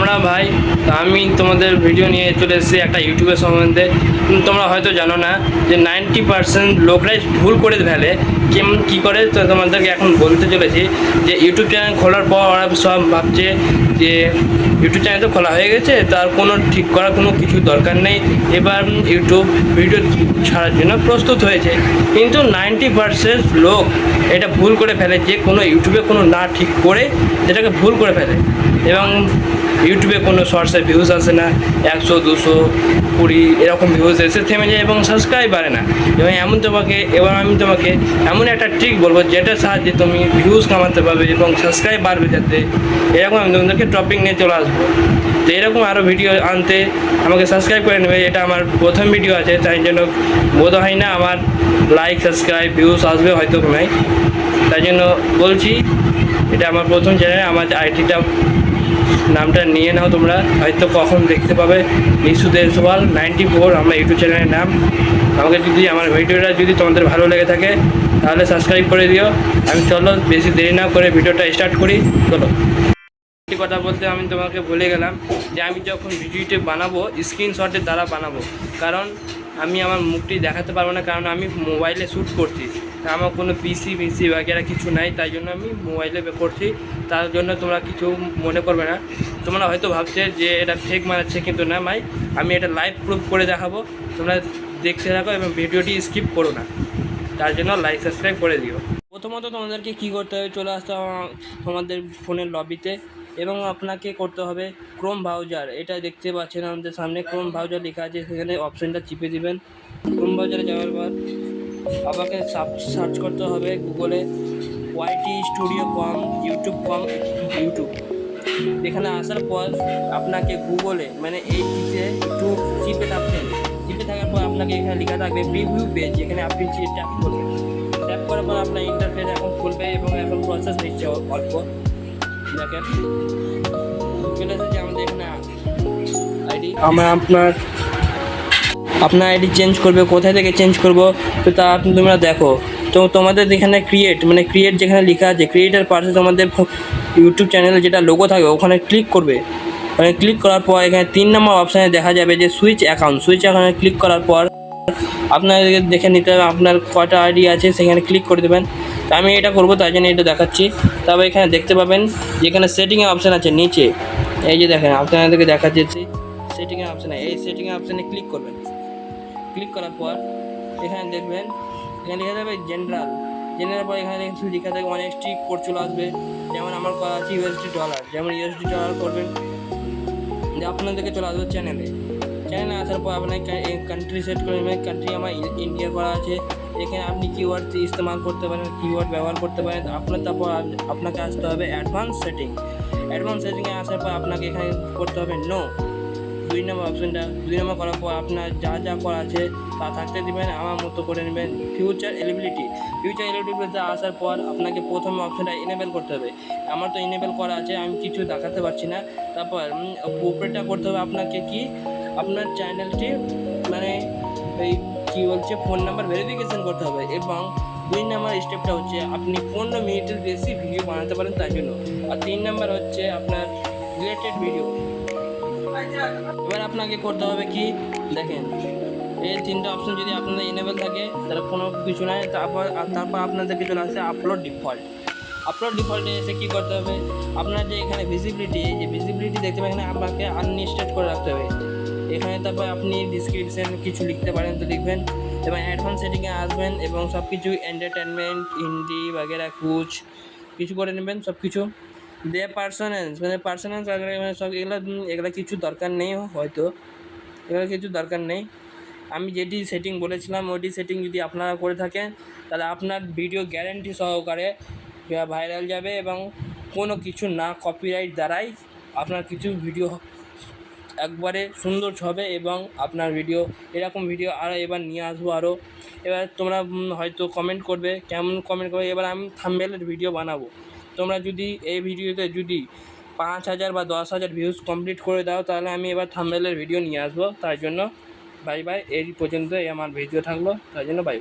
তোমরা ভাই, আমি তোমাদের ভিডিও নিয়ে চলে এসেছি একটা ইউটিউবের সম্বন্ধে। তোমরা হয়তো জানো না যে 90% লোকরাই ভুল করে ফেলে। কেমন কী করে, তো তোমাদেরকে এখন বলতে চলেছি যে ইউটিউব চ্যানেল খোলার পর ওরা সব ভাবছে যে ইউটিউব চ্যানেল তো খোলা হয়ে গেছে, তার কোনো ঠিক করার কোনো কিছু দরকার নেই, এবার ইউটিউব ভিডিও ছাড়ার জন্য প্রস্তুত হয়েছে। কিন্তু 90% লোক এটা ভুল করে ফেলে যে কোনো ইউটিউবে কোনো না ঠিক করে এটাকে ভুল করে ফেলে, এবং ইউটিউবে কোনো শর্টসের ভিউজ আসে না, 100, 200, 20 এরকম ভিউজ এসে থেমে যায় এবং সাবস্ক্রাইব বাড়ে না। এবং এবার আমি তোমাকে এমন একটা ট্রিক বলবো যেটার সাহায্যে তুমি ভিউজ কামাতে পারবে এবং সাবস্ক্রাইব বাড়বে, যাতে এরকম আমি তোমাদেরকে টপিক নিয়ে চলে আসবো। তো এরকম আরও ভিডিও আনতে আমাকে সাবস্ক্রাইব করে নেবে। এটা আমার প্রথম ভিডিও আছে, তাই জন্য বোধ হয় না আমার লাইক, সাবস্ক্রাইব, ভিউজ আসবে হয়তো নাই, তাই জন্য বলছি এটা আমার প্রথম চ্যানেল। আমার আইডিটা নামটা নিয়ে নাও, তোমরা হয়তো কখন দেখতে পাবে নিশু দেশওয়াল 94 আমার ইউটিউব চ্যানেলের নাম। আমাকে যদি আমার ভিডিওটা যদি তোমাদের ভালো লেগে থাকে তাহলে সাবস্ক্রাইব করে দিও। আমি চলো বেশি দেরি না করে ভিডিওটা স্টার্ট করি। চলো, কথা বলতে আমি তোমাকে বলে গেলাম যে আমি যখন ভিডিওটি বানাবো স্ক্রিনশটের দ্বারা বানাবো, কারণ আমি আমার মুখটি দেখাতে পারবো না, কারণ আমি মোবাইলে শ্যুট করছি। আমার কোনো পিসি বাগেরা কিছু নাই, তাই জন্য আমি মোবাইলে করছি। তার জন্য তোমরা কিছু মনে করবে না। তোমরা হয়তো ভাবছে যে এটা ফেক মানাচ্ছে, কিন্তু না ভাই, আমি এটা লাইভ প্রুফ করে দেখাবো। তোমরা দেখতে থাকো এবং ভিডিওটি স্কিপ করো না, তার জন্য লাইক, সাবস্ক্রাইব করে দিও। প্রথমত তোমাদেরকে কী করতে হবে, চলে আসতে হবে তোমাদের ফোনের লবিতে, এবং আপনাকে করতে হবে ক্রোম ব্রাউজার। এটা দেখতে পাচ্ছেন আমাদের সামনে ক্রোম ব্রাউজার লেখা আছে, সেখানে অপশানটা চিপে দিবেন। ক্রোম ব্রাউজারে যাওয়ার পর আপনাকে সার্চ করতে হবে গুগলে ওয়াইটি স্টুডিও কম ইউটিউব। এখানে আসার পর আপনাকে গুগলে মানে এইটিতে একটু চিপে থাকবেন। চিপে থাকার পর আপনাকে এখানে লেখা থাকবে প্রিভিউ পেজ, এখানে আপনি ট্যাপ করবেন। ট্যাপ করার পর আপনার ইন্টারফেস এখন খুলবে এবং এখন প্রসেস নিচ্ছে অল্প। দেখেন চলে এসেছে আমাদের এখানে আইডি। আপনার আইডি চেঞ্জ করবে, কোথায় থেকে চেঞ্জ করবো তো তা তোমরা দেখো। তো তোমাদের এখানে ক্রিয়েট যেখানে লেখা আছে, ক্রিয়েটার পাশে তোমাদের ইউটিউব চ্যানেলে যেটা লোগো থাকবে ওখানে ক্লিক করবে। ওখানে ক্লিক করার পর এখানে 3 নম্বর অপশানে দেখা যাবে যে সুইচ অ্যাকাউন্টে ক্লিক করার পর আপনাদেরকে দেখে নিতে হবে আপনার কয়টা আইডি আছে, সেখানে ক্লিক করে দেবেন। তো আমি এটা করবো, তাই জন্য এটা দেখাচ্ছি। তবে এখানে দেখতে পাবেন যেখানে সেটিংয়ের অপশান আছে নিচে, এই যে দেখেন আপনাদেরকে দেখাচ্ছি সেটিংয়ের অপশানে, এই সেটিংয়ের অপশানে ক্লিক করবেন। ক্লিক করার পর এখানে দেখবেন এখানে লেখা যাবে জেনারেল পর এখানে লেখা থাকবে অনেকটি কোড চলে আসবে। যেমন আমার করা আছে ইউএসডি ডলার, যেমন ইউএসডি ডলার করবেন, যে আপনাদেরকে চলে আসবে চ্যানেলে আসার পর আপনাকে কান্ট্রি সেট করে নেবেন। কান্ট্রি আমার ইন্ডিয়া করা আছে। এখানে আপনি কিওয়ার্ড ইস্তেমাল করতে পারেন, কিওয়ার্ড ব্যবহার করতে পারেন। তারপর আপনাকে আসতে হবে অ্যাডভান্স সেটিংয়ে আসার পর আপনাকে এখানে করতে হবে নো 2 নম্বর অপশানটা। 2 নম্বর করার পর আপনার যা করা আছে তা থাকতে দেবেন, আমার মতো করে নেবেন। ফিউচার এলিজিবিলিটি আসার পর আপনাকে প্রথম অপশানটা এনেবেল করতে হবে। আমার তো এনেবেল করা আছে, আমি কিছু দেখাতে পারছি না। তারপর উপরেটা করতে হবে আপনাকে কি আপনার চ্যানেলটি মানে এই কী বলছে ফোন নাম্বার ভেরিফিকেশান করতে হবে। এবং 2 নম্বর স্টেপটা হচ্ছে আপনি 15 মিনিটের বেশি ভিডিও বানাতে পারেন তার জন্য। আর 3 নম্বর হচ্ছে আপনার রিলেটেড ভিডিও। এবার আপনাকে করতে হবে কি দেখেন, এই 3টা অপশন যদি আপনাদের এনেবেল থাকে তাহলে কোনো কিছু নাই। তারপর আপনাদেরকে চলে আসে আপলোড ডিফল্টে এসে কী করতে হবে, আপনার যে এখানে ভিজিবিলিটি দেখতে পাবেন, এখানে আপনাকে আনলিস্টেড করে রাখতে হবে এখানে। তারপর আপনি ডিসক্রিপশন কিছু লিখতে পারেন তো লিখবেন, এবং অ্যাডভান্স সেটিংয়ে আসবেন এবং সব কিছু এন্টারটেনমেন্ট, হিন্দি বাগেরা কিছু করে নেবেন সব কিছু। পার্সোনাল সব এগুলো কিছু দরকার নেই, হয়তো এগুলো কিছু দরকার নেই। আমি যেটি সেটিং বলেছিলাম ওইটি সেটিং যদি আপনারা করে থাকেন তাহলে আপনার ভিডিও গ্যারান্টি সহকারে ভাইরাল যাবে, এবং কোনো কিছু না কপিরাইট দ্বারাই আপনার কিছু ভিডিও একবারে সুন্দর হবে। এবং আপনার ভিডিও এরকম ভিডিও আরও এবার নিয়ে আসবো আরও। এবার তোমরা হয়তো কমেন্ট করবে, কেমন কমেন্ট করবে। এবার আমি থাম্বনেলের ভিডিও বানাবো। তোমরা যদি এই ভিডিওতে যদি 5,000 বা 10,000 ভিউজ কমপ্লিট করে দাও তাহলে আমি এবার থাম্বনেলের ভিডিও নিয়ে আসবো। তার জন্য বাই, এই পর্যন্ত আমার ভিডিও থাকলো, তার জন্য বাই।